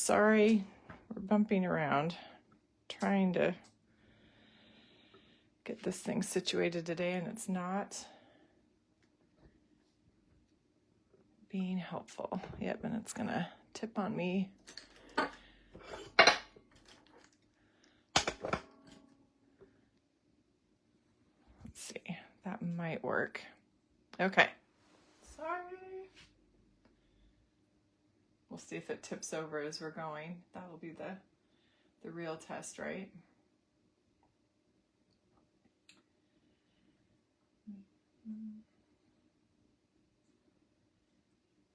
sorry, we're bumping around, trying to get this thing situated today, and it's not being helpful. Yep, and it's gonna tip on me. Let's see, that might work. Okay. Sorry. We'll see if it tips over as we're going. That'll be the real test, right?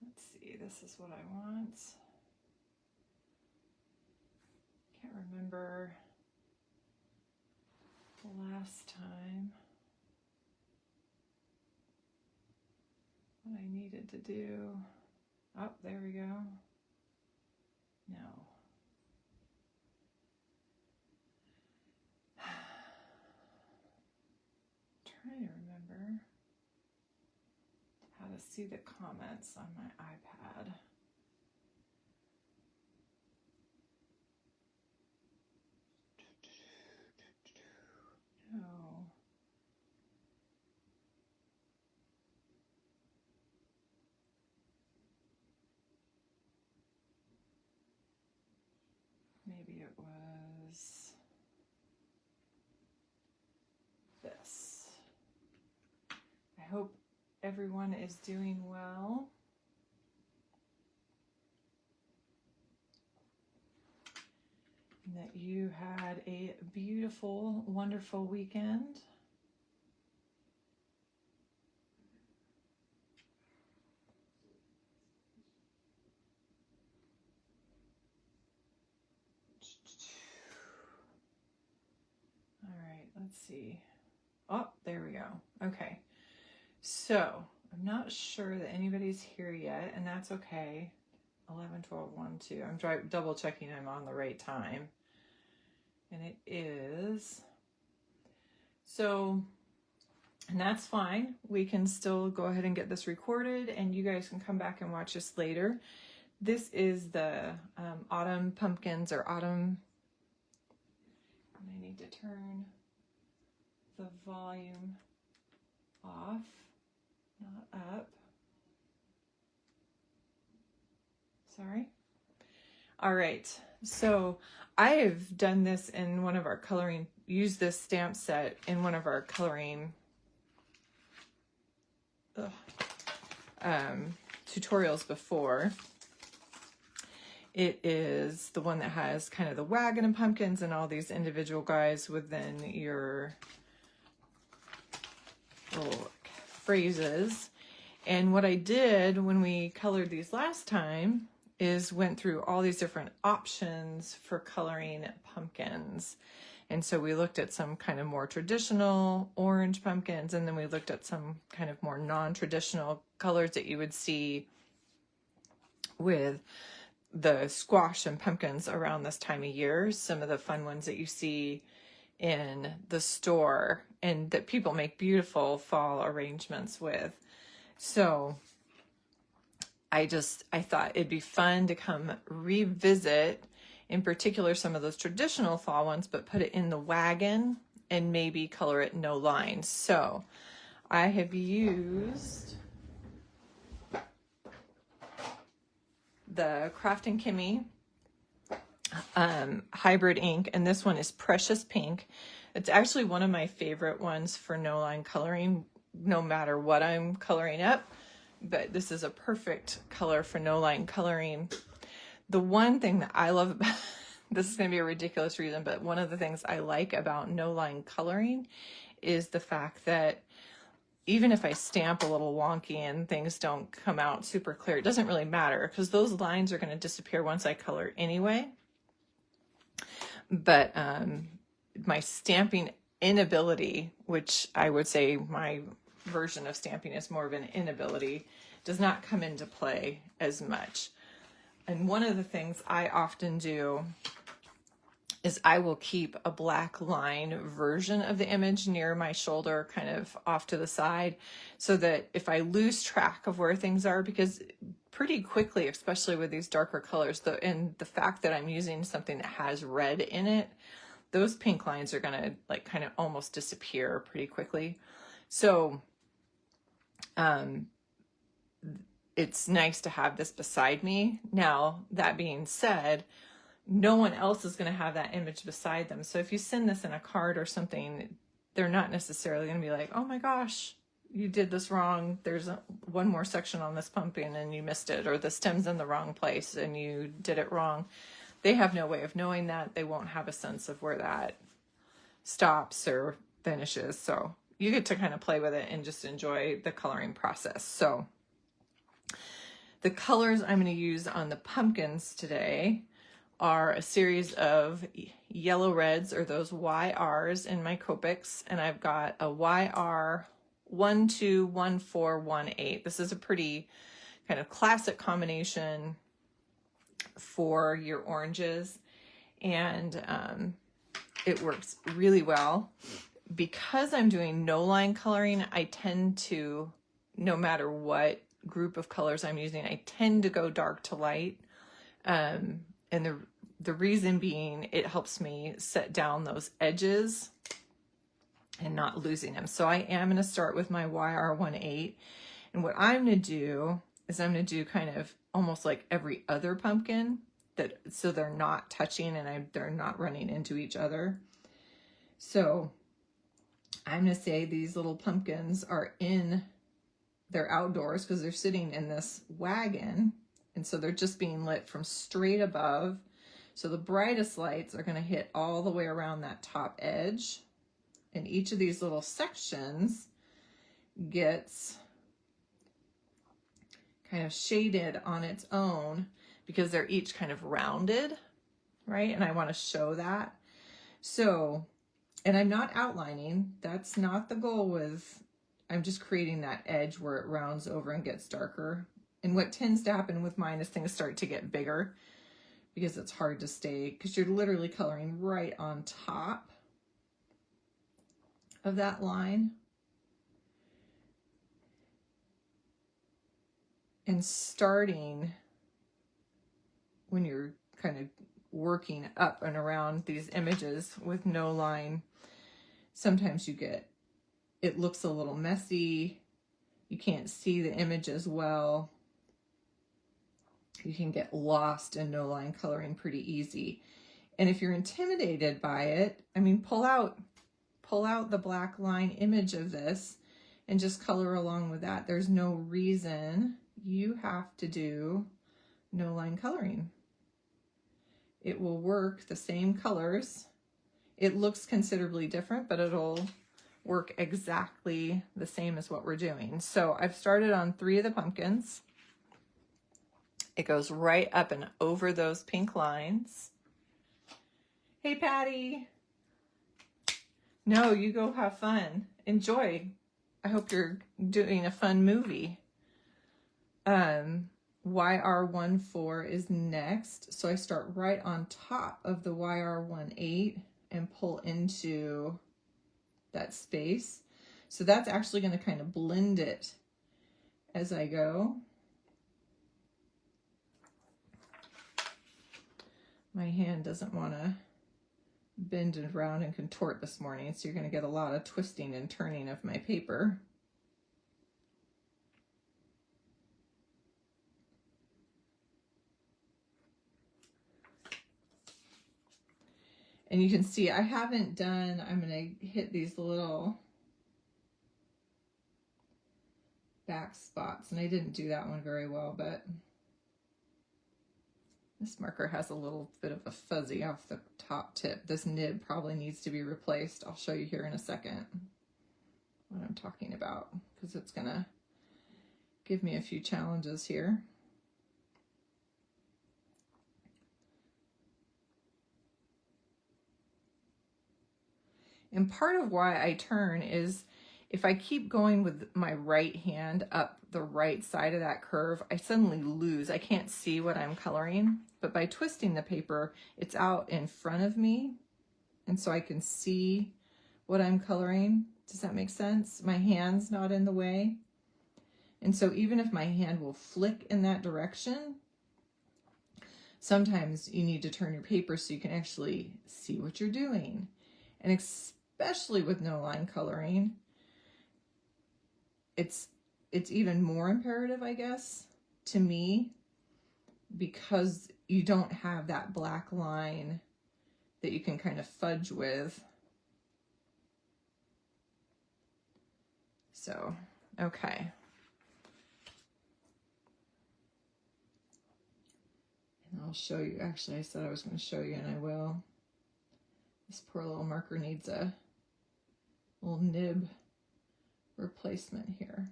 Let's see, this is what I want. Can't remember the last time what I needed to do. Oh, there we go. No. Trying to remember how to see the comments on my iPad. No. Maybe it was this. I hope everyone is doing well. And that you had a beautiful, wonderful weekend. All right, let's see. Oh, there we go. Okay. So, I'm not sure that anybody's here yet, and that's okay. 11, 12, 1, 2. I'm double checking I'm on the right time. And it is. So, and that's fine. We can still go ahead and get this recorded, and you guys can come back and watch this later. This is the autumn pumpkins, or autumn. And I need to turn the volume off, not up. Sorry. All right. So I've done this in one of our coloring, used this stamp set in one of our coloring tutorials before. It is the one that has kind of the wagon and pumpkins and all these individual guys within your little phrases. And what I did when we colored these last time is went through all these different options for coloring pumpkins. And so we looked at some kind of more traditional orange pumpkins, and then we looked at some kind of more non-traditional colors that you would see with the squash and pumpkins around this time of year. Some of the fun ones that you see in the store and that people make beautiful fall arrangements with. So I thought it'd be fun to come revisit, in particular, some of those traditional fall ones, but put it in the wagon and maybe color it no lines. So I have used the Kraftin Kimmie hybrid ink, and this one is Precious Pink. It's actually one of my favorite ones for no line coloring, no matter what I'm coloring up. But this is a perfect color for no line coloring. The one thing that I love about, this is going to be a ridiculous reason, but one of the things I like about no line coloring is the fact that even if I stamp a little wonky and things don't come out super clear, it doesn't really matter because those lines are going to disappear once I color anyway. But my stamping inability, which I would say my version of stamping is more of an inability, does not come into play as much. And one of the things I often do is I will keep a black line version of the image near my shoulder, kind of off to the side, so that if I lose track of where things are, because pretty quickly, especially with these darker colors, and the fact that I'm using something that has red in it, those pink lines are gonna like kind of almost disappear pretty quickly. So it's nice to have this beside me. Now, that being said, no one else is going to have that image beside them. So if you send this in a card or something, they're not necessarily going to be like, oh my gosh, you did this wrong. There's one more section on this pumpkin and you missed it, or the stem's in the wrong place and you did it wrong. They have no way of knowing that. They won't have a sense of where that stops or finishes. So you get to kind of play with it and just enjoy the coloring process. So the colors I'm going to use on the pumpkins today are a series of yellow reds, or those YRs in my Copics, and I've got a YR 121418. This is a pretty kind of classic combination for your oranges, and it works really well. Because I'm doing no line coloring, I tend to, no matter what group of colors I'm using, I tend to go dark to light. And the reason being, it helps me set down those edges and not losing them. So I am going to start with my YR18. And what I'm going to do is I'm going to do kind of almost like every other pumpkin, so they're not touching and they're not running into each other. So I'm going to say these little pumpkins they're outdoors because they're sitting in this wagon. And so they're just being lit from straight above. So the brightest lights are going to hit all the way around that top edge. And each of these little sections gets kind of shaded on its own because they're each kind of rounded, right? And I want to show that. So, and I'm not outlining. That's not the goal I'm just creating that edge where it rounds over and gets darker. And what tends to happen with mine is things start to get bigger because it's hard to stay, because you're literally coloring right on top of that line. And starting when you're kind of working up and around these images with no line, sometimes it looks a little messy. You can't see the image as well. You can get lost in no line coloring pretty easy. And if you're intimidated by it, I mean, pull out the black line image of this and just color along with that. There's no reason you have to do no line coloring. It will work the same colors. It looks considerably different, but it'll work exactly the same as what we're doing. So I've started on 3 of the pumpkins. It goes right up and over those pink lines. Hey, Patty. No, you go have fun. Enjoy. I hope you're doing a fun movie. YR14 is next. So I start right on top of the YR18 and pull into that space. So that's actually going to kind of blend it as I go. My hand doesn't want to bend around and contort this morning, so you're going to get a lot of twisting and turning of my paper. And you can see I haven't done, I'm going to hit these little back spots, and I didn't do that one very well, but this marker has a little bit of a fuzzy off the top tip. This nib probably needs to be replaced. I'll show you here in a second what I'm talking about, because it's going to give me a few challenges here. And part of why I turn is if I keep going with my right hand up the right side of that curve, I suddenly lose. I can't see what I'm coloring, but by twisting the paper, it's out in front of me, and so I can see what I'm coloring. Does that make sense? My hand's not in the way. And so even if my hand will flick in that direction, sometimes you need to turn your paper so you can actually see what you're doing. And especially with no line coloring, it's even more imperative, I guess, to me, because you don't have that black line that you can kind of fudge with. So, okay. And I'll show you. Actually, I said I was going to show you, and I will. This poor little marker needs a little nib replacement here.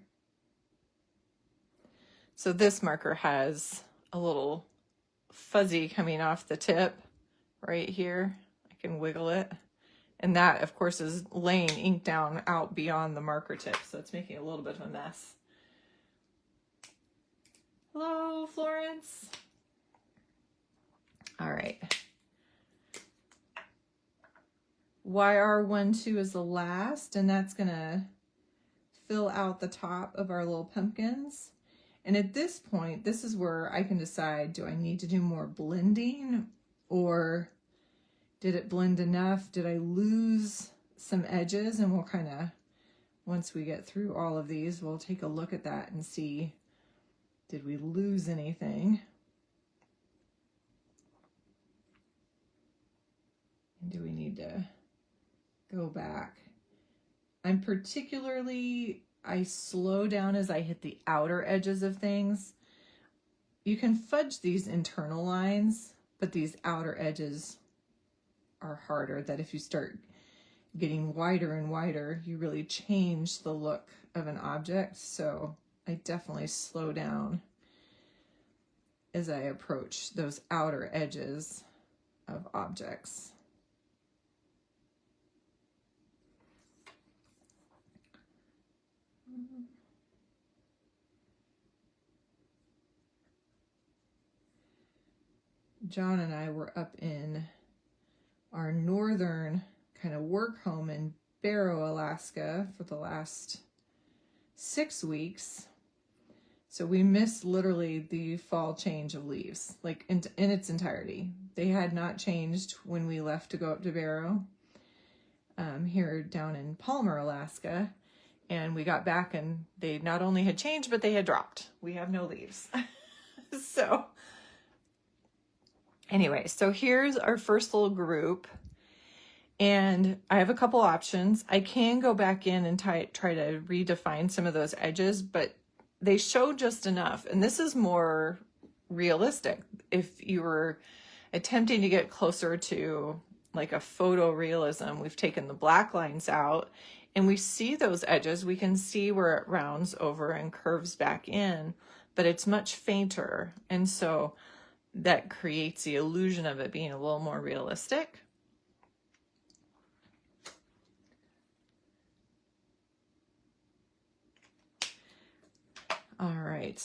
So this marker has a little fuzzy coming off the tip right here. I can wiggle it. And that, of course, is laying ink down out beyond the marker tip. So it's making a little bit of a mess. Hello, Florence. All right. YR12 is the last, and that's going to fill out the top of our little pumpkins. And at this point, this is where I can decide, do I need to do more blending, or did it blend enough? Did I lose some edges? And we'll kind of, once we get through all of these, we'll take a look at that and see, did we lose anything? And do we need to go back? I'm particularly, I slow down as I hit the outer edges of things. You can fudge these internal lines, but these outer edges are harder, that if you start getting wider and wider, you really change the look of an object. So I definitely slow down as I approach those outer edges of objects. John and I were up in our northern kind of work home in Barrow, Alaska for the last 6 weeks. So we missed literally the fall change of leaves, like in its entirety. They had not changed when we left to go up to Barrow, here down in Palmer, Alaska. And we got back and they not only had changed, but they had dropped. We have no leaves. So anyway, so here's our first little group. And I have a couple options. I can go back in and try to redefine some of those edges, but they show just enough. And this is more realistic. If you were attempting to get closer to like a photorealism, we've taken the black lines out and we see those edges. We can see where it rounds over and curves back in, but it's much fainter. And so that creates the illusion of it being a little more realistic. All right.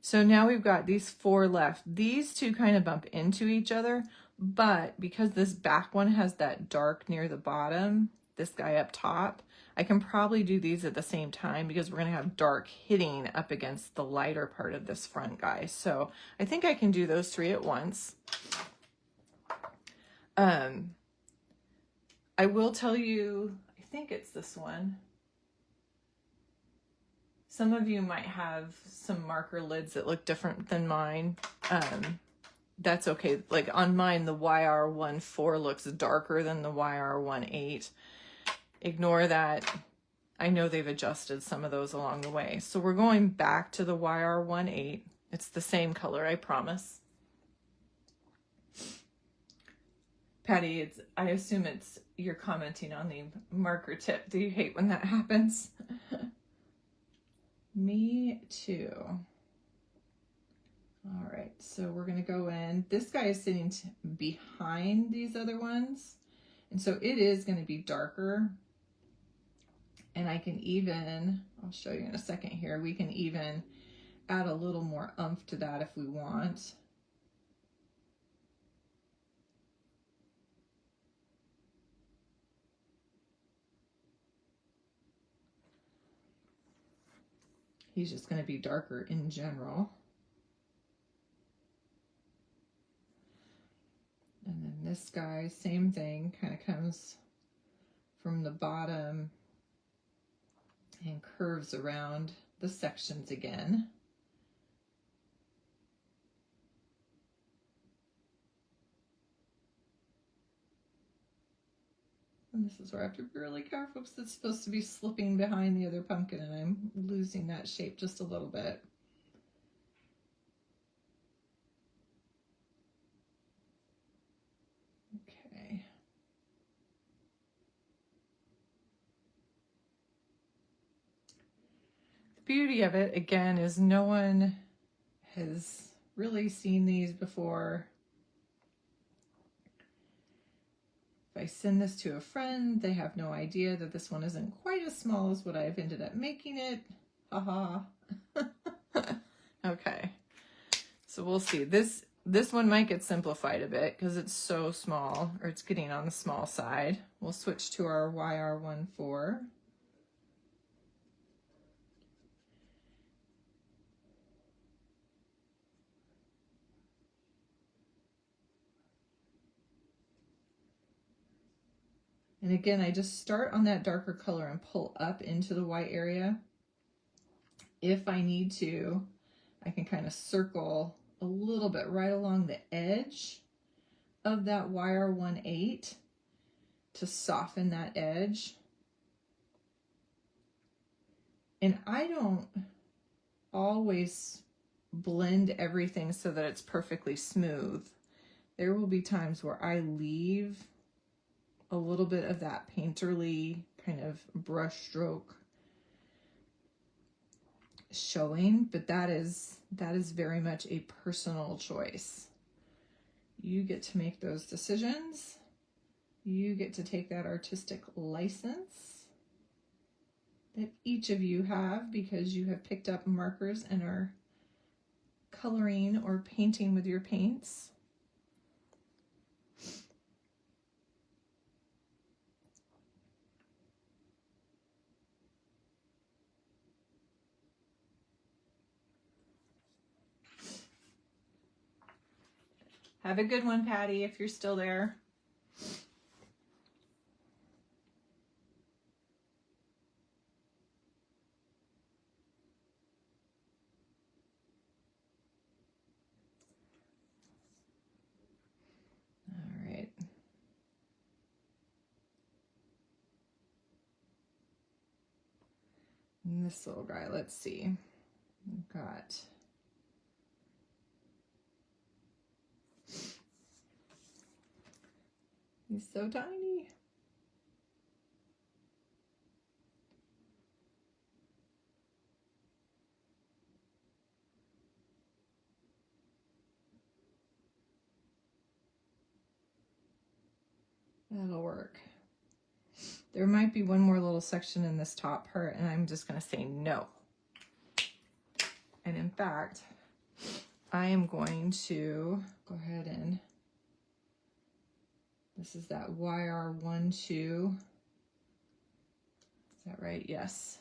So now we've got these 4 left. These 2 kind of bump into each other, but because this back one has that dark near the bottom, this guy up top, I can probably do these at the same time because we're going to have dark hitting up against the lighter part of this front guy. So I think I can do those 3 at once. I will tell you, I think it's this one. Some of you might have some marker lids that look different than mine. That's okay. Like on mine, the YR14 looks darker than the YR18. Ignore that. I know they've adjusted some of those along the way. So we're going back to the YR18. It's the same color, I promise. Patty, I assume you're commenting on the marker tip. Do you hate when that happens? Me too. All right, so we're gonna go in. This guy is sitting behind these other ones, and so it is gonna be darker. And I can even, I'll show you in a second here, we can even add a little more oomph to that if we want. He's just going to be darker in general. And then this guy, same thing, kind of comes from the bottom and curves around the sections again. And this is where I have to be really careful because it's supposed to be slipping behind the other pumpkin and I'm losing that shape just a little bit. Okay. The beauty of it, again, is no one has really seen these before. If I send this to a friend, they have no idea that this one isn't quite as small as what I've ended up making it. Haha. Okay. So we'll see. This one might get simplified a bit because it's so small, or it's getting on the small side. We'll switch to our YR14. And again, I just start on that darker color and pull up into the white area. If I need to, I can kind of circle a little bit right along the edge of that YR18 to soften that edge. And I don't always blend everything so that it's perfectly smooth. There will be times where I leave a little bit of that painterly kind of brush stroke showing, but that is very much a personal choice. You get to make those decisions. You get to take that artistic license that each of you have because you have picked up markers and are coloring or painting with your paints. Have a good one, Patty, if you're still there. All right. And this little guy, let's see. We've got he's so tiny. That'll work. There might be one more little section in this top part, and I'm just going to say no. And in fact, I am going to go ahead and, this is that YR12. Is that right? Yes.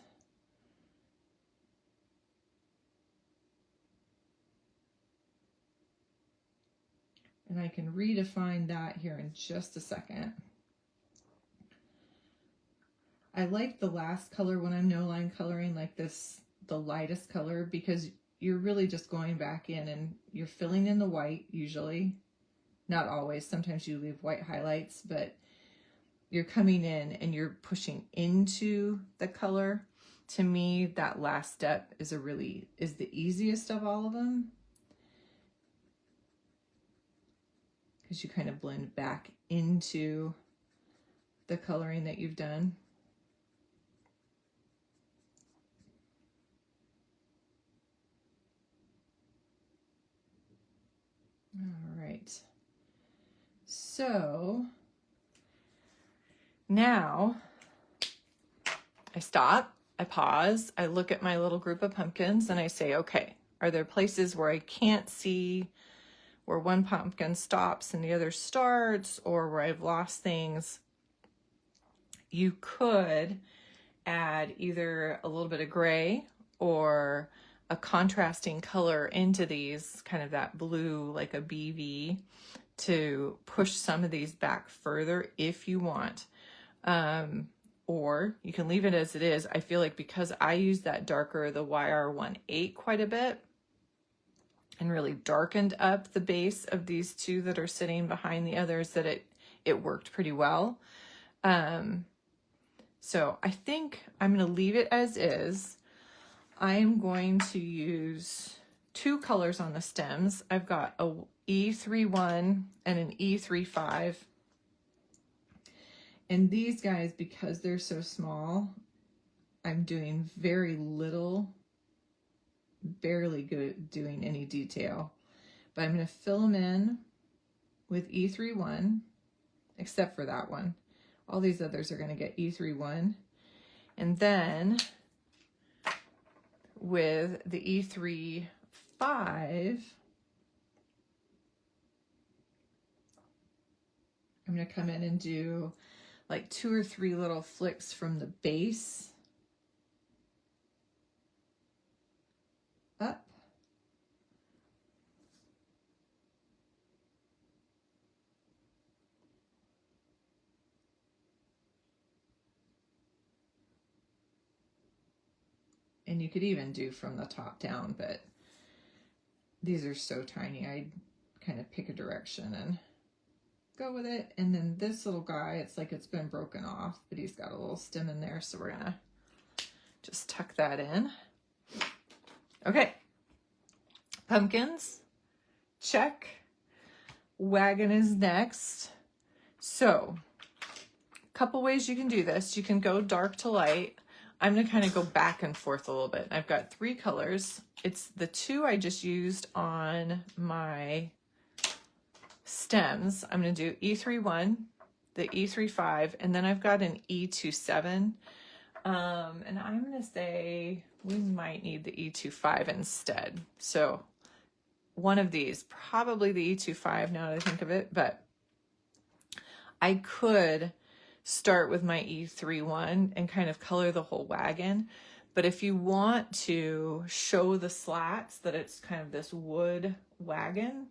And I can redefine that here in just a second. I like the last color when I'm no line coloring like this, the lightest color, because you're really just going back in and you're filling in the white usually. Not always, sometimes you leave white highlights, but you're coming in and you're pushing into the color. To me, that last step is the easiest of all of them, because you kind of blend back into the coloring that you've done. All right. So now I stop, I pause, I look at my little group of pumpkins and I say, okay, are there places where I can't see where one pumpkin stops and the other starts, or where I've lost things? You could add either a little bit of gray or a contrasting color into these, kind of that blue, like a BV, to push some of these back further if you want. Or you can leave it as it is. I feel like because I use that darker, the YR18 quite a bit, and really darkened up the base of these two that are sitting behind the others, that it worked pretty well. So I think I'm going to leave it as is. I'm going to use two colors on the stems. I've got a E31 and an E35. And these guys, because they're so small, I'm doing very little, barely good doing any detail. But I'm going to fill them in with E31, except for that one. All these others are going to get E31. And then with the E35, I'm going to come in and do like 2 or 3 little flicks from the base up. And you could even do from the top down, but these are so tiny, I kind of pick a direction and go with it. And then this little guy, it's like it's been broken off, but he's got a little stem in there, so we're gonna just tuck that in. Okay, pumpkins, check. Wagon is next. So, a couple ways you can do this. You can go dark to light. I'm gonna kind of go back and forth a little bit. I've got 3 colors. It's the 2 I just used on my stems. I'm going to do E31, the E35, and then I've got an E27. And I'm going to say we might need the E25 instead. So one of these, probably the E25 now that I think of it, but I could start with my E31 and kind of color the whole wagon. But if you want to show the slats that it's kind of this wood wagon,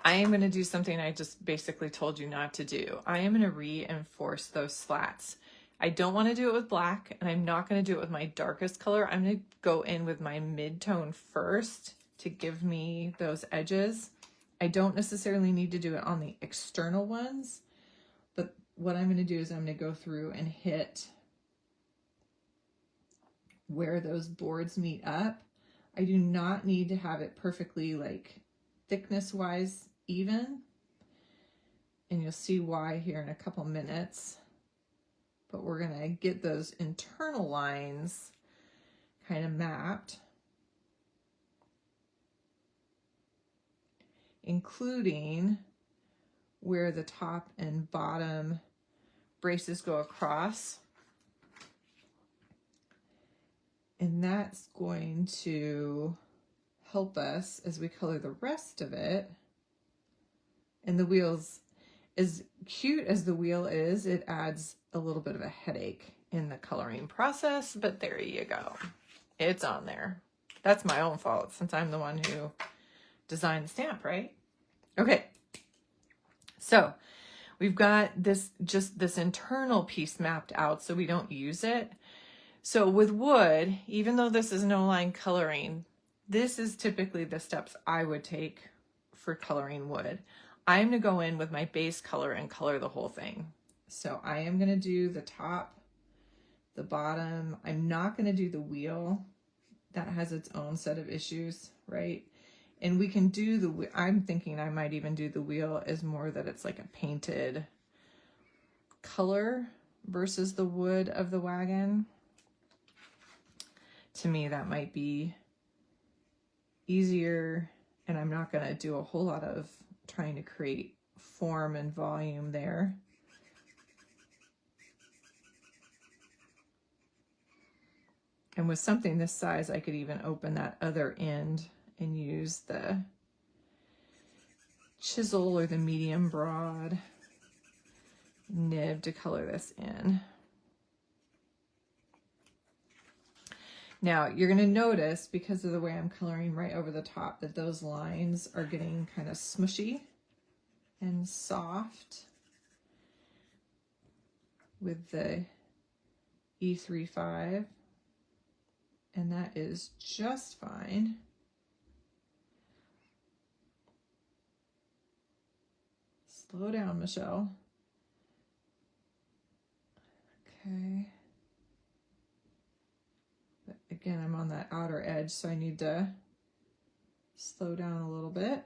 I am going to do something I just basically told you not to do. I am going to reinforce those slats. I don't want to do it with black, and I'm not going to do it with my darkest color. I'm going to go in with my mid-tone first to give me those edges. I don't necessarily need to do it on the external ones, but what I'm going to do is I'm going to go through and hit where those boards meet up. I do not need to have it perfectly like thickness wise even, and you'll see why here in a couple minutes. But we're gonna get those internal lines kind of mapped, including where the top and bottom braces go across. And that's going to help us as we color the rest of it. And the wheels, as cute as the wheel is, it adds a little bit of a headache in the coloring process, but there you go. It's on there. That's my own fault since I'm the one who designed the stamp, right? Okay. So we've got this, just this internal piece mapped out so we don't use it. So with wood, even though this is no line coloring, this is typically the steps I would take for coloring wood. I'm going to go in with my base color and color the whole thing. So I am going to do the top, the bottom. I'm not going to do the wheel. That has its own set of issues, right? And we can do the, I'm thinking I might even do the wheel as more that it's like a painted color versus the wood of the wagon. To me, that might be easier, and I'm not going to do a whole lot of trying to create form and volume there. And with something this size, I could even open that other end and use the chisel or the medium broad nib to color this in. Now you're going to notice, because of the way I'm coloring right over the top, that those lines are getting kind of smushy and soft with the E35, and that is just fine. Slow down, Michelle. Okay. But again, I'm on that outer edge, so I need to slow down a little bit.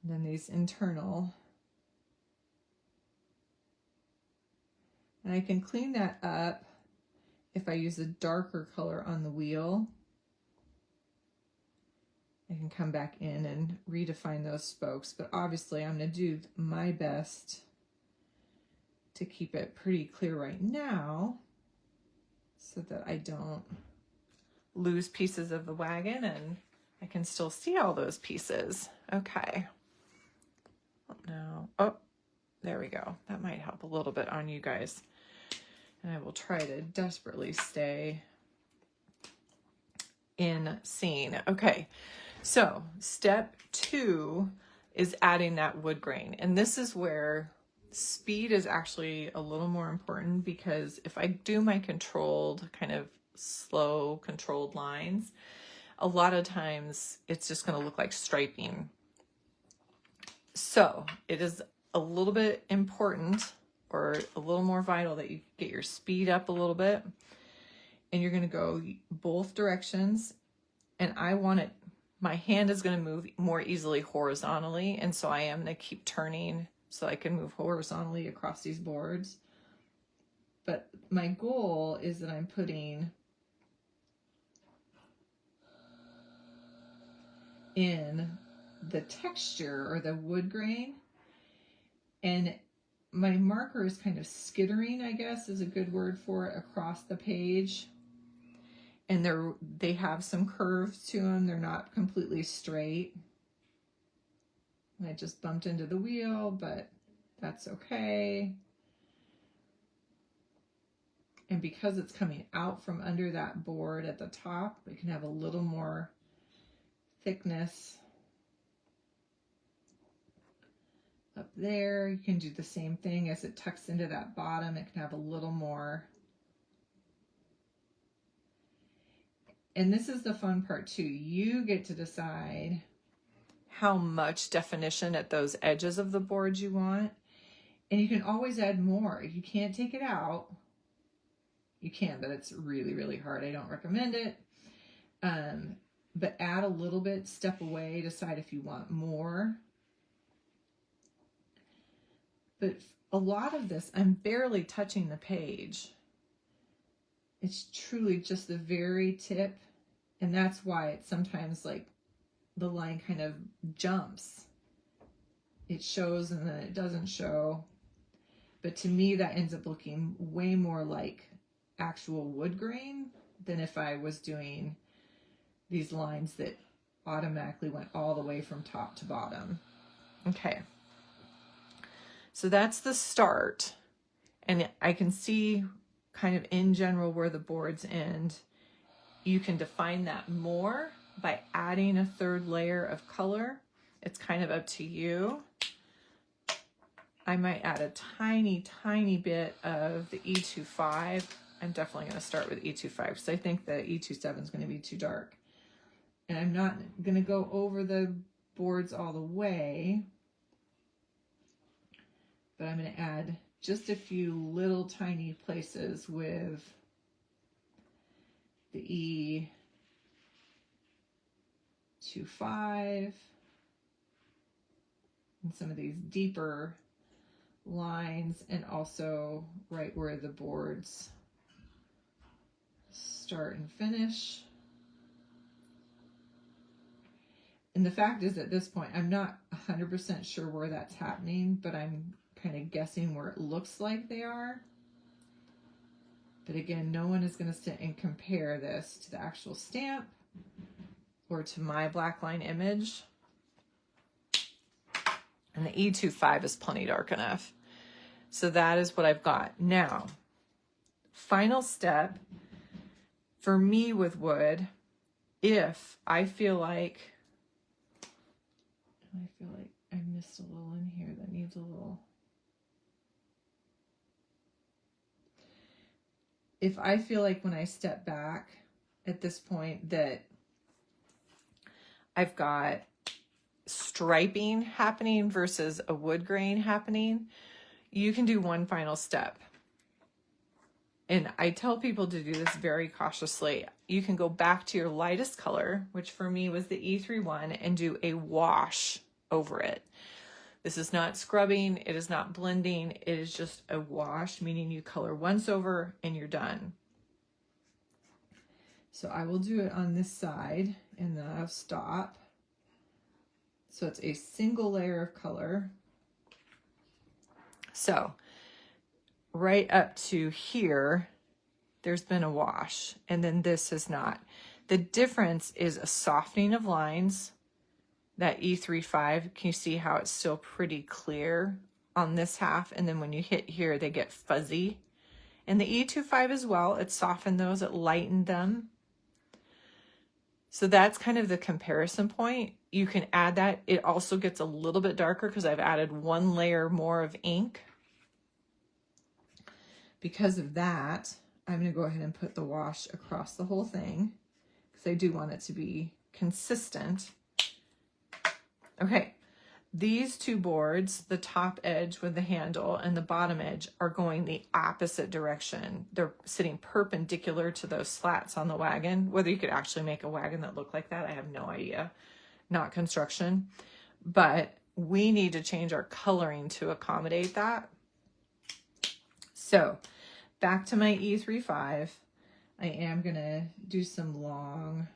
And then these internal. And I can clean that up if I use a darker color on the wheel. I can come back in and redefine those spokes, but obviously I'm going to do my best to keep it pretty clear right now so that I don't lose pieces of the wagon and I can still see all those pieces. Okay. Now, oh, there we go. That might help a little bit on you guys. And I will try to desperately stay in scene. Okay, so step 2 is adding that wood grain. And this is where speed is actually a little more important, because if I do my controlled, kind of slow controlled lines, a lot of times it's just going to look like striping. So it is a little bit important, or a little more vital, that you get your speed up a little bit, and you're going to go both directions. And I want it, my hand is going to move more easily horizontally, and so I am going to keep turning so I can move horizontally across these boards. But my goal is that I'm putting in the texture or the wood grain, and my marker is kind of skittering, I guess is a good word for it, across the page. And they have some curves to them. They're not completely straight. I just bumped into the wheel, but that's okay. And because it's coming out from under that board at the top, we can have a little more thickness up there. You can do the same thing as it tucks into that bottom. It can have a little more. And this is the fun part too. You get to decide how much definition at those edges of the board you want. And you can always add more. If you can't take it out, you can, but it's really, really hard. I don't recommend it. But add a little bit, step away, decide if you want more. But a lot of this, I'm barely touching the page. It's truly just the very tip. And that's why it's sometimes like the line kind of jumps. It shows and then it doesn't show. But to me, that ends up looking way more like actual wood grain than if I was doing these lines that automatically went all the way from top to bottom. Okay. So that's the start. And I can see kind of in general where the boards end. You can define that more by adding a third layer of color. It's kind of up to you. I might add a tiny, tiny bit of the E25. I'm definitely going to start with E25 because I think the E27 is going to be too dark. And I'm not going to go over the boards all the way, but I'm going to add just a few little tiny places with the E25 and some of these deeper lines, and also right where the boards start and finish. And the fact is, at this point, I'm not 100% sure where that's happening, but I'm kind of guessing where it looks like they are. But again, no one is going to sit and compare this to the actual stamp or to my black line image. And the E25 is plenty dark enough. So that is what I've got. Now, final step for me with wood, if I feel like I missed a little in here that needs a little. If I feel like when I step back at this point that I've got striping happening versus a wood grain happening, you can do one final step. And I tell people to do this very cautiously. You can go back to your lightest color, which for me was the E31, and do a wash over it. This is not scrubbing, it is not blending, it is just a wash, meaning you color once over and you're done. So I will do it on this side and then I'll stop. So it's a single layer of color. So right up to here, there's been a wash, and then this has not. The difference is a softening of lines. That E35, can you see how it's still pretty clear on this half? And then when you hit here, they get fuzzy. And the E25 as well, it softened those, it lightened them. So that's kind of the comparison point. You can add that. It also gets a little bit darker because I've added one layer more of ink. Because of that, I'm going to go ahead and put the wash across the whole thing because I do want it to be consistent. Okay, these two boards, the top edge with the handle and the bottom edge, are going the opposite direction. They're sitting perpendicular to those slats on the wagon. Whether you could actually make a wagon that looked like that, I have no idea. Not construction. But we need to change our coloring to accommodate that. So back to my E35, I am going to do some long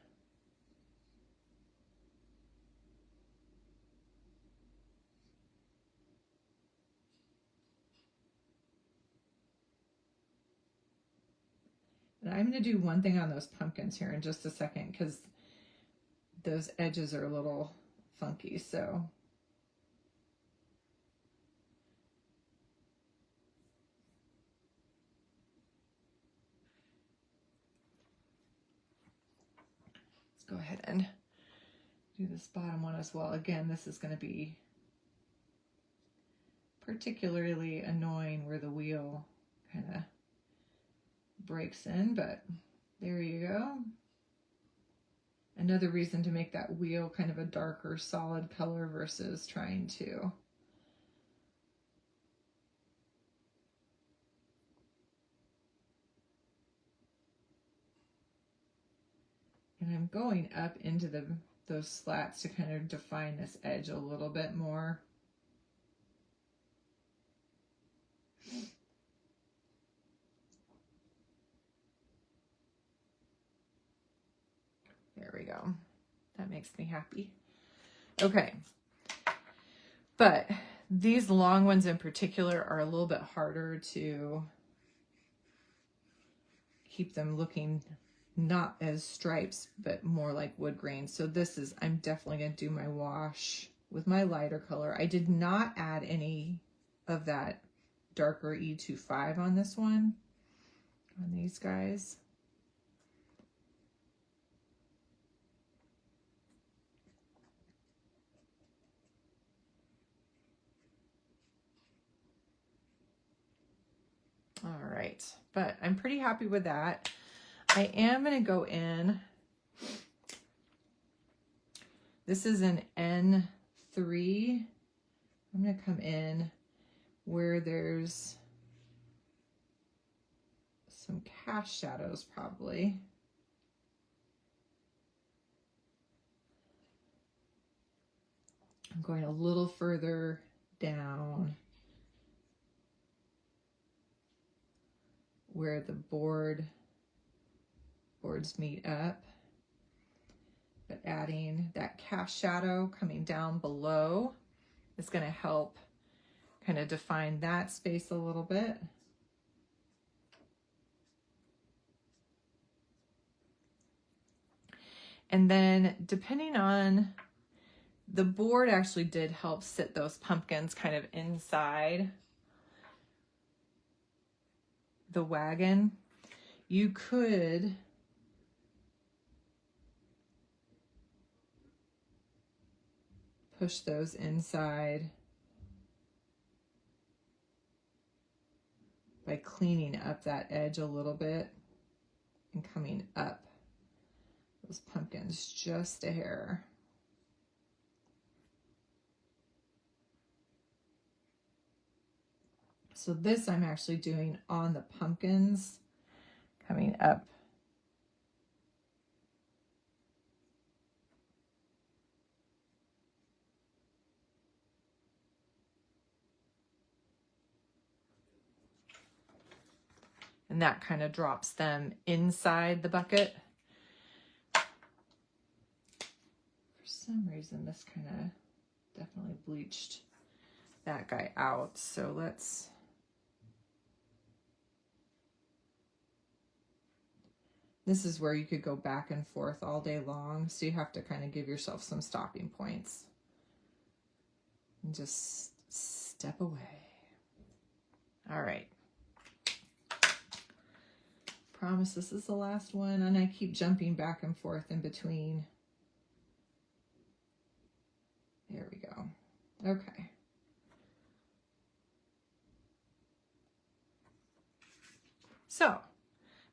and I'm going to do one thing on those pumpkins here in just a second because those edges are a little funky. So let's go ahead and do this bottom one as well. Again, this is going to be particularly annoying where the wheel kind of breaks in, but there you go. Another reason to make that wheel kind of a darker solid color versus trying to and I'm going up into those slats to kind of define this edge a little bit more. There we go. That makes me happy. Okay. But these long ones in particular are a little bit harder to keep them looking not as stripes, but more like wood grain. So this is, I'm definitely going to do my wash with my lighter color. I did not add any of that darker E25 on this one, on these guys. All right, but I'm pretty happy with that. I am going to go in. This is an N3. I'm going to come in where there's some cast shadows probably. I'm going a little further down where the boards meet up, but adding that cast shadow coming down below is going to help kind of define that space a little bit. And then depending on, the board actually did help sit those pumpkins kind of inside the wagon. You could push those inside by cleaning up that edge a little bit and coming up those pumpkins just a hair. So this I'm actually doing on the pumpkins, coming up. And that kind of drops them inside the bucket. For some reason, this kind of definitely bleached that guy out. So let's, this is where you could go back and forth all day long. So you have to kind of give yourself some stopping points and just step away. All right. Promise this is the last one, and I keep jumping back and forth in between. There we go. Okay. So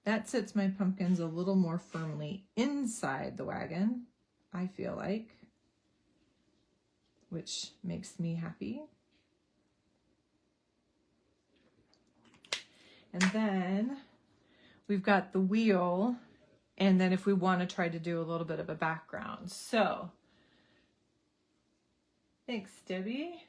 that sits my pumpkins a little more firmly inside the wagon, I feel like, which makes me happy. And then we've got the wheel, and then if we want to try to do a little bit of a background. So, thanks, Debbie.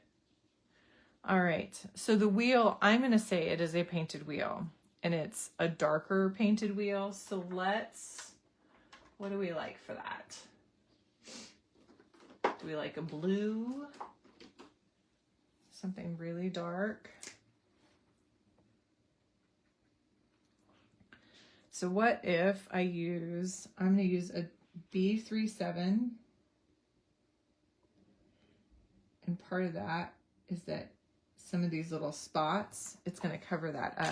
All right, so the wheel, I'm going to say it is a painted wheel, and it's a darker painted wheel. So let's, what do we like for that? Do we like a blue? Something really dark? So what if I use, I'm going to use a B37, and part of that is that some of these little spots, it's going to cover that up. I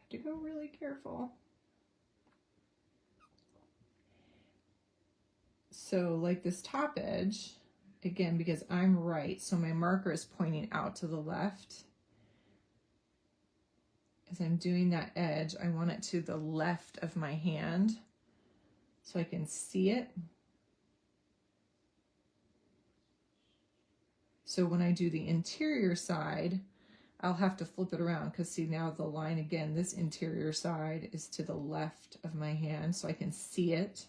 have to go really careful. So like this top edge, again, because I'm right, so my marker is pointing out to the left. As I'm doing that edge, I want it to the left of my hand so I can see it. So when I do the interior side, I'll have to flip it around because see now the line again, this interior side is to the left of my hand so I can see it.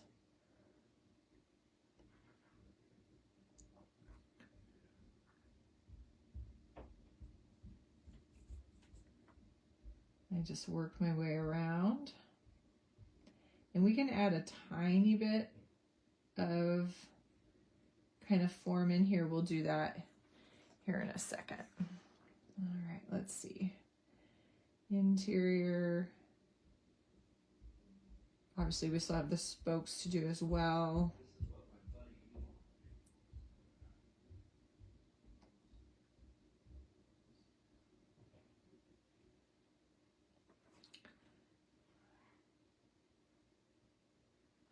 I just work my way around. And we can add a tiny bit of kind of form in here. We'll do that here in a second. All right, let's see. Interior. Obviously, we still have the spokes to do as well.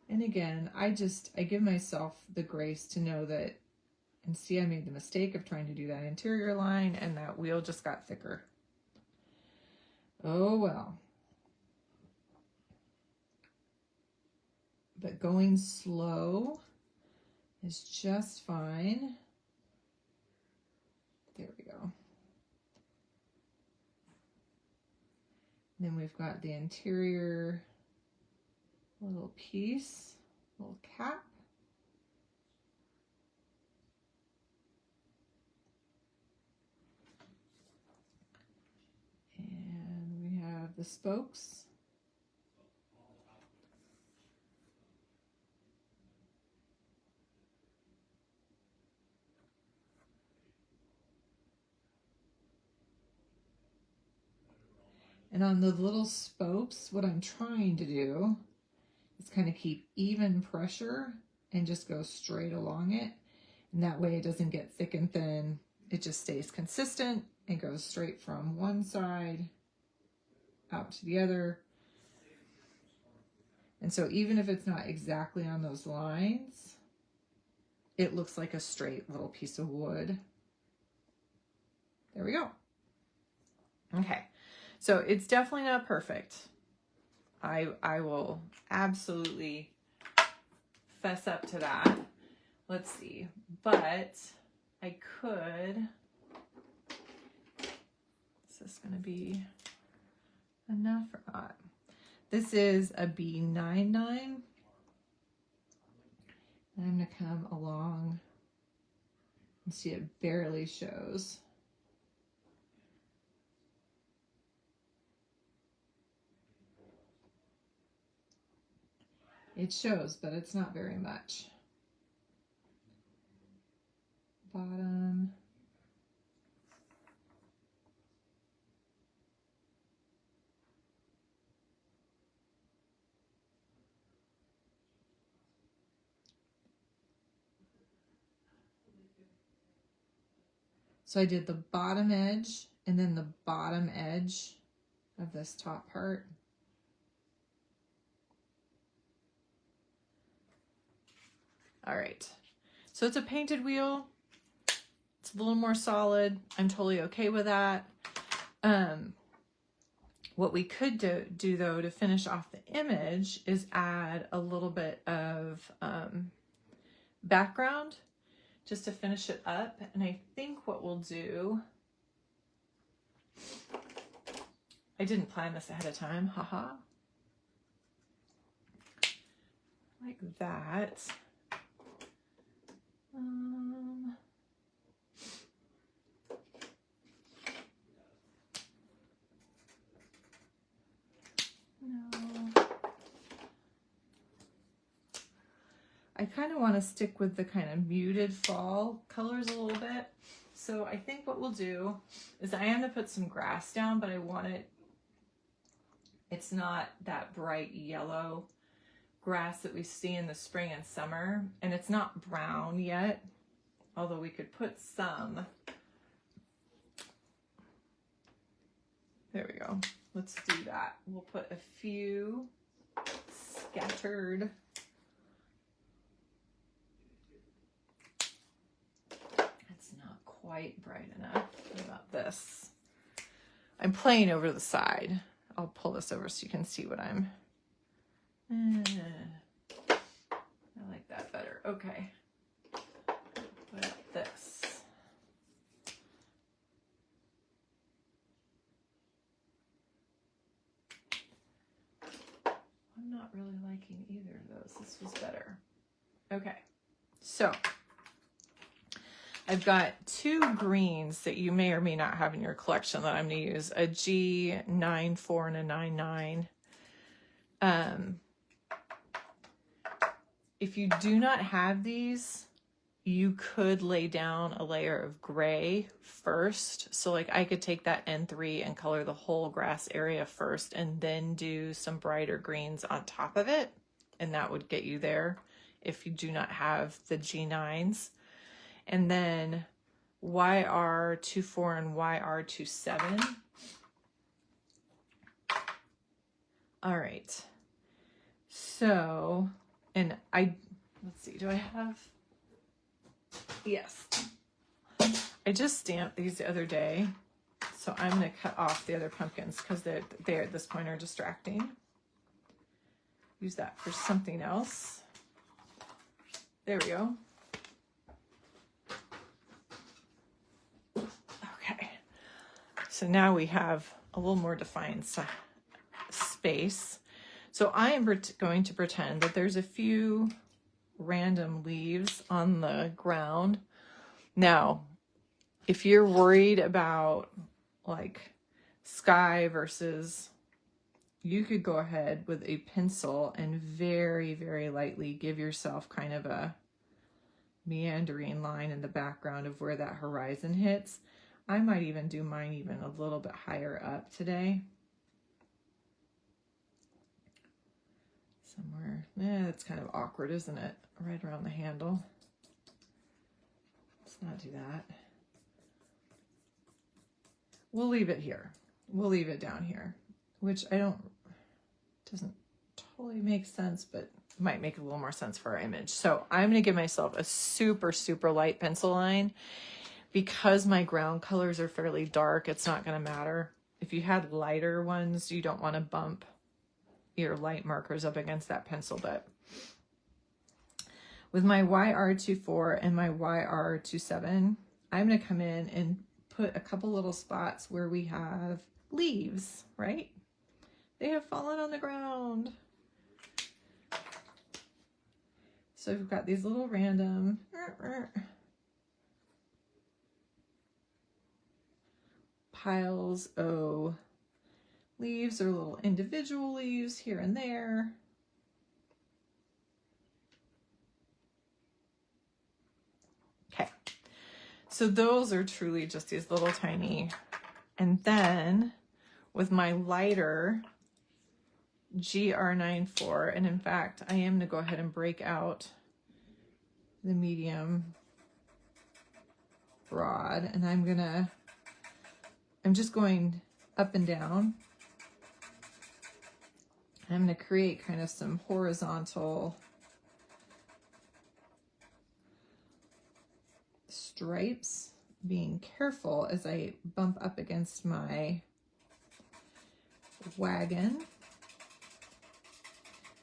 And again, I give myself the grace to know that, and see I made the mistake of trying to do that interior line and that wheel just got thicker. Oh well. But going slow is just fine. There we go. Then we've got the interior little piece, little cap. And we have the spokes. And on the little spokes, what I'm trying to do Let's kind of keep even pressure and just go straight along it. And that way it doesn't get thick and thin. It just stays consistent and goes straight from one side out to the other. And so even if it's not exactly on those lines, it looks like a straight little piece of wood. There we go. Okay, so it's definitely not perfect. I will absolutely fess up to that. Let's see, but I could, is this gonna be enough or not? This is a B99. And I'm gonna come along and see it barely shows. It shows, but it's not very much. Bottom. So I did the bottom edge and then the bottom edge of this top part. All right, so it's a painted wheel. It's a little more solid. I'm totally okay with that. What we could do though to finish off the image is add a little bit of background just to finish it up. And I think what we'll do, I didn't plan this ahead of time, haha. Like that. No. I kind of want to stick with the kind of muted fall colors a little bit. So I think what we'll do is I am going to put some grass down, but I want it's not that bright yellow grass that we see in the spring and summer, and it's not brown yet, although we could put some. There we go. Let's do that. We'll put a few scattered. It's not quite bright enough. What about this? I'm playing over the side. I'll pull this over so you can see what I'm... I like that better. Okay. What about this? I'm not really liking either of those. This was better. Okay. So I've got two greens that you may or may not have in your collection that I'm going to use. A G94 and a 99. If you do not have these, you could lay down a layer of gray first. So like I could take that N3 and color the whole grass area first and then do some brighter greens on top of it. And that would get you there if you do not have the G9s. And then YR24 and YR27. All right. So, and let's see, do I have? Yes. I just stamped these the other day. So I'm going to cut off the other pumpkins because they at this point are distracting. Use that for something else. There we go. Okay. So now we have a little more defined space. So I am going to pretend that there's a few random leaves on the ground. Now, if you're worried about like sky versus, you could go ahead with a pencil and very, very lightly give yourself kind of a meandering line in the background of where that horizon hits. I might even do mine even a little bit higher up today. somewhere. It's kind of awkward, isn't it? Right around the handle. Let's not do that. We'll leave it here. We'll leave it down here, which doesn't totally make sense, but might make a little more sense for our image. So I'm going to give myself a super, super light pencil line. Because my ground colors are fairly dark, it's not going to matter. If you had lighter ones, you don't want to bump your light markers up against that pencil bit. With my YR24 and my YR27, I'm going to come in and put a couple little spots where we have leaves, right? They have fallen on the ground. So we've got these little random piles of leaves or little individual leaves here and there. Okay, so those are truly just these little tiny, and then with my lighter GR94, and in fact, I am gonna go ahead and break out the medium broad, and I'm just going up and down. I'm going to create kind of some horizontal stripes, being careful as I bump up against my wagon.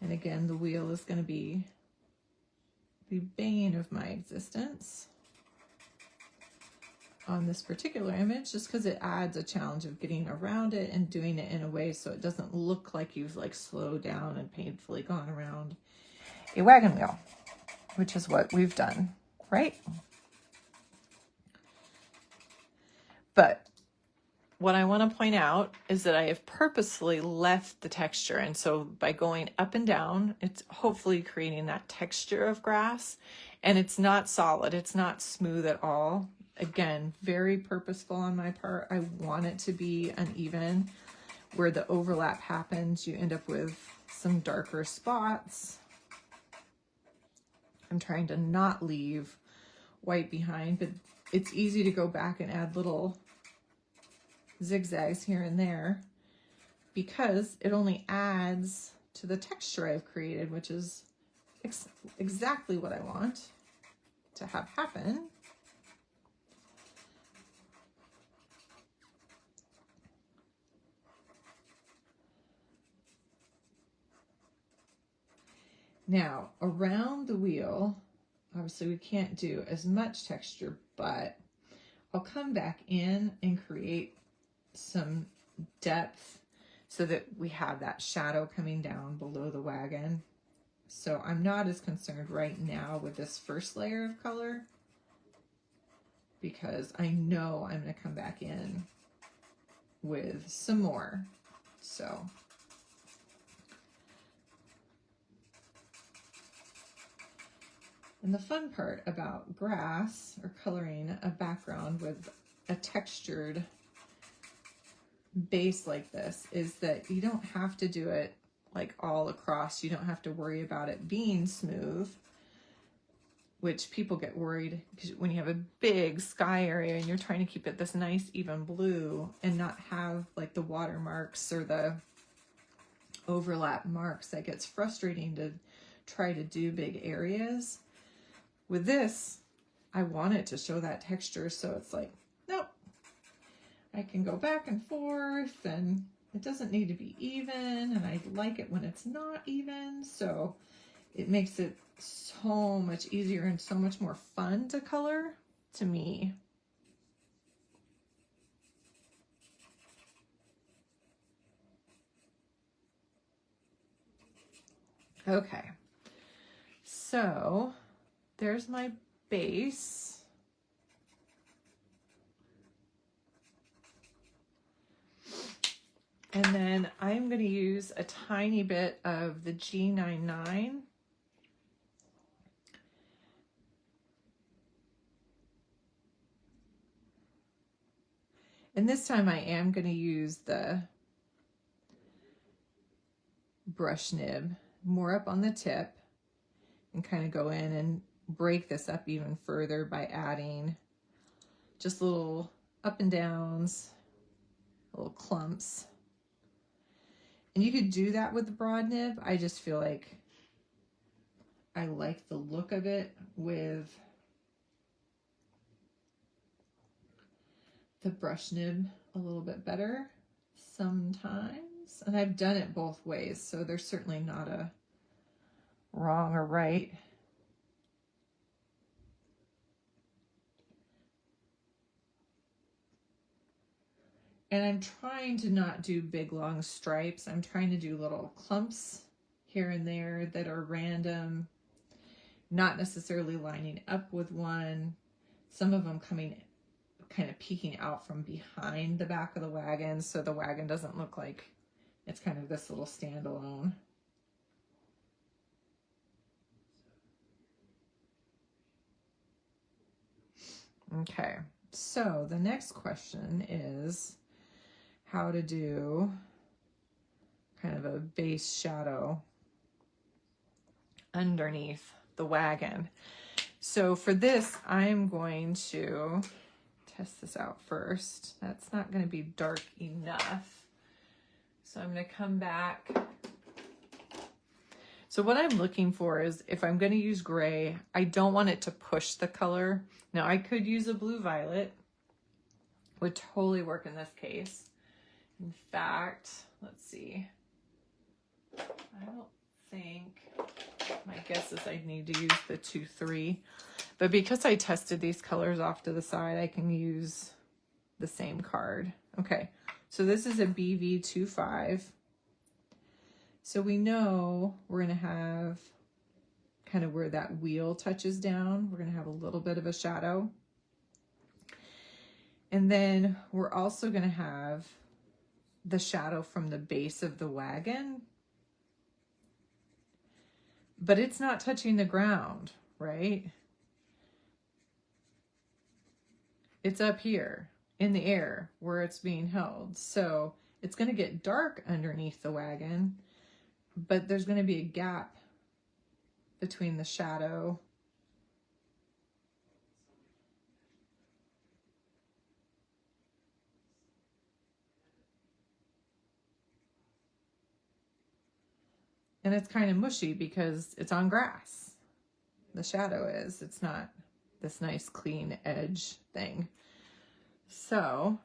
And again, the wheel is going to be the bane of my existence on this particular image, just because it adds a challenge of getting around it and doing it in a way so it doesn't look like you've like slowed down and painfully gone around a wagon wheel, which is what we've done, right? But what I want to point out is that I have purposely left the texture, and so by going up and down, it's hopefully creating that texture of grass, and it's not solid, it's not smooth at all. Again, very purposeful on my part. I want it to be uneven. Where the overlap happens, you end up with some darker spots. I'm trying to not leave white behind, but it's easy to go back and add little zigzags here and there because it only adds to the texture I've created, which is exactly what I want to have happen. Now, around the wheel, obviously we can't do as much texture, but I'll come back in and create some depth so that we have that shadow coming down below the wagon. So I'm not as concerned right now with this first layer of color because I know I'm going to come back in with some more. So and the fun part about grass or coloring a background with a textured base like this is that you don't have to do it like all across. You don't have to worry about it being smooth, which people get worried because when you have a big sky area and you're trying to keep it this nice even blue and not have like the watermarks or the overlap marks, that gets frustrating to try to do big areas. With this, I want it to show that texture, so it's like, nope, I can go back and forth, and it doesn't need to be even, and I like it when it's not even, so it makes it so much easier and so much more fun to color to me. Okay, so there's my base. And then I'm going to use a tiny bit of the G99. And this time I am going to use the brush nib more up on the tip and kind of go in and break this up even further by adding just little up and downs, little clumps. And you could do that with the broad nib. I just feel like I like the look of it with the brush nib a little bit better sometimes. And I've done it both ways, so there's certainly not a wrong or right. And I'm trying to not do big long stripes. I'm trying to do little clumps here and there that are random, not necessarily lining up with one. Some of them coming kind of peeking out from behind the back of the wagon, so the wagon doesn't look like it's kind of this little standalone. Okay, so the next question is how to do kind of a base shadow underneath the wagon. So for this, I'm going to test this out first. That's not going to be dark enough. So I'm going to come back. So what I'm looking for is, if I'm going to use gray, I don't want it to push the color. Now I could use a blue violet, would totally work in this case. In fact, let's see. I don't think, my guess is I need to use the 2-3, but because I tested these colors off to the side, I can use the same card. Okay, so this is a BV25. So we know we're going to have kind of where that wheel touches down, we're going to have a little bit of a shadow. And then we're also going to have the shadow from the base of the wagon, but it's not touching the ground, right? It's up here in the air where it's being held. So it's going to get dark underneath the wagon, but there's going to be a gap between the shadow and it's kind of mushy because it's on grass. The shadow is, it's not this nice clean edge thing. So,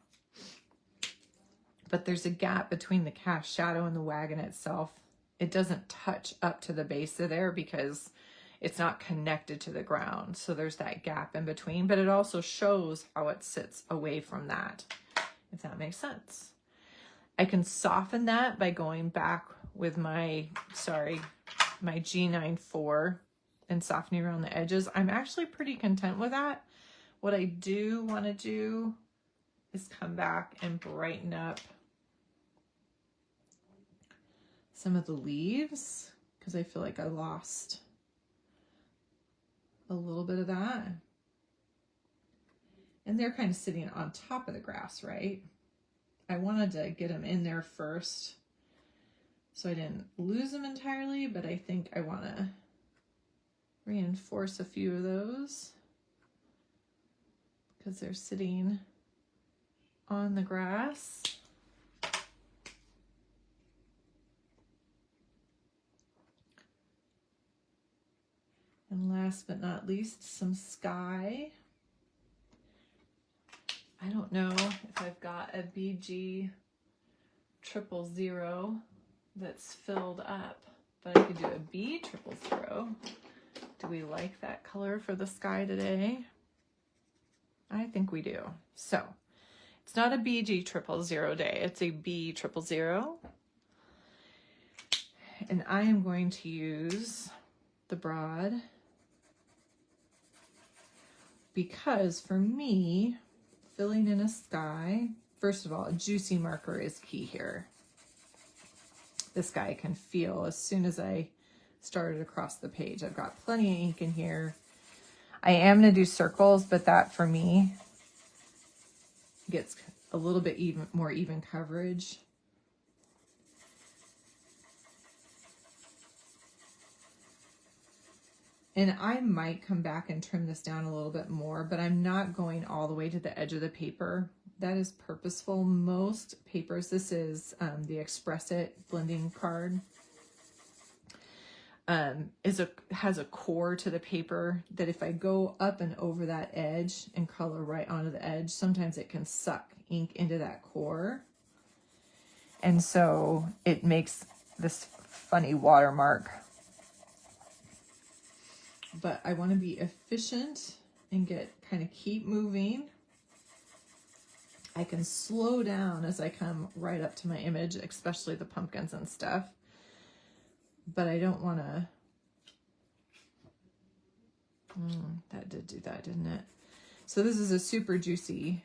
but there's a gap between the cast shadow and the wagon itself. It doesn't touch up to the base of there because it's not connected to the ground. So there's that gap in between, but it also shows how it sits away from that, if that makes sense. I can soften that by going back with my G9-4 and softening around the edges. I'm actually pretty content with that. What I do want to do is come back and brighten up some of the leaves because I feel like I lost a little bit of that. And they're kind of sitting on top of the grass, right? I wanted to get them in there first so I didn't lose them entirely, but I think I want to reinforce a few of those because they're sitting on the grass. And last but not least, some sky. I don't know if I've got a BG 000 that's filled up, but I could do a B 000. Do we like that color for the sky today? I think we do. So it's not a BG 000 day, it's a B 000. And I am going to use the broad because for me, filling in a sky, first of all, a juicy marker is key here. This guy can feel as soon as I started across the page. I've got plenty of ink in here. I am going to do circles, but that for me gets a little bit more even coverage. And I might come back and trim this down a little bit more, but I'm not going all the way to the edge of the paper. That is purposeful. Most papers, this is the Express It blending card, has a core to the paper that if I go up and over that edge and color right onto the edge, sometimes it can suck ink into that core. And so it makes this funny watermark. But I want to be efficient and kind of keep moving. I can slow down as I come right up to my image, especially the pumpkins and stuff. But I don't want to, that did do that, didn't it? So this is a super juicy,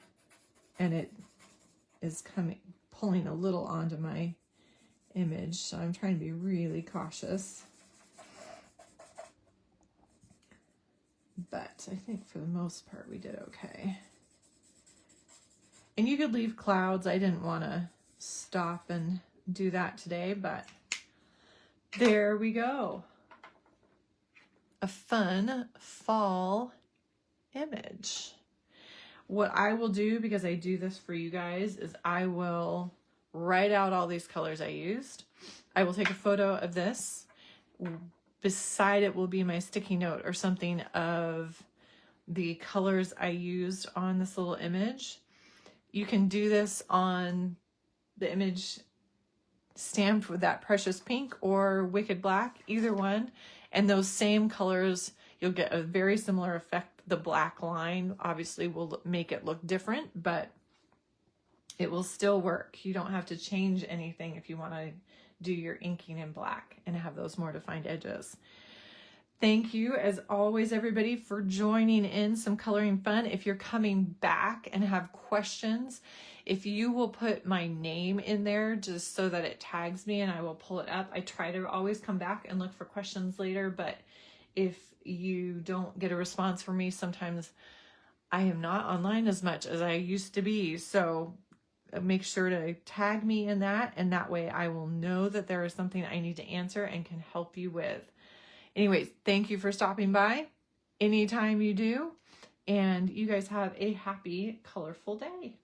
and it is pulling a little onto my image. So I'm trying to be really cautious. But I think for the most part we did okay. And you could leave clouds. I didn't want to stop and do that today, but there we go. A fun fall image. What I will do, because I do this for you guys, is I will write out all these colors I used. I will take a photo of this. Beside it will be my sticky note or something of the colors I used on this little image. You can do this on the image stamped with that precious pink or wicked black, either one. And those same colors, you'll get a very similar effect. The black line obviously will make it look different, but it will still work. You don't have to change anything if you want to do your inking in black and have those more defined edges. Thank you, as always, everybody, for joining in some coloring fun. If you're coming back and have questions, if you will put my name in there just so that it tags me and I will pull it up. I try to always come back and look for questions later, but if you don't get a response from me, sometimes I am not online as much as I used to be. So make sure to tag me in that, and that way I will know that there is something I need to answer and can help you with. Anyways, thank you for stopping by anytime you do, and you guys have a happy, colorful day.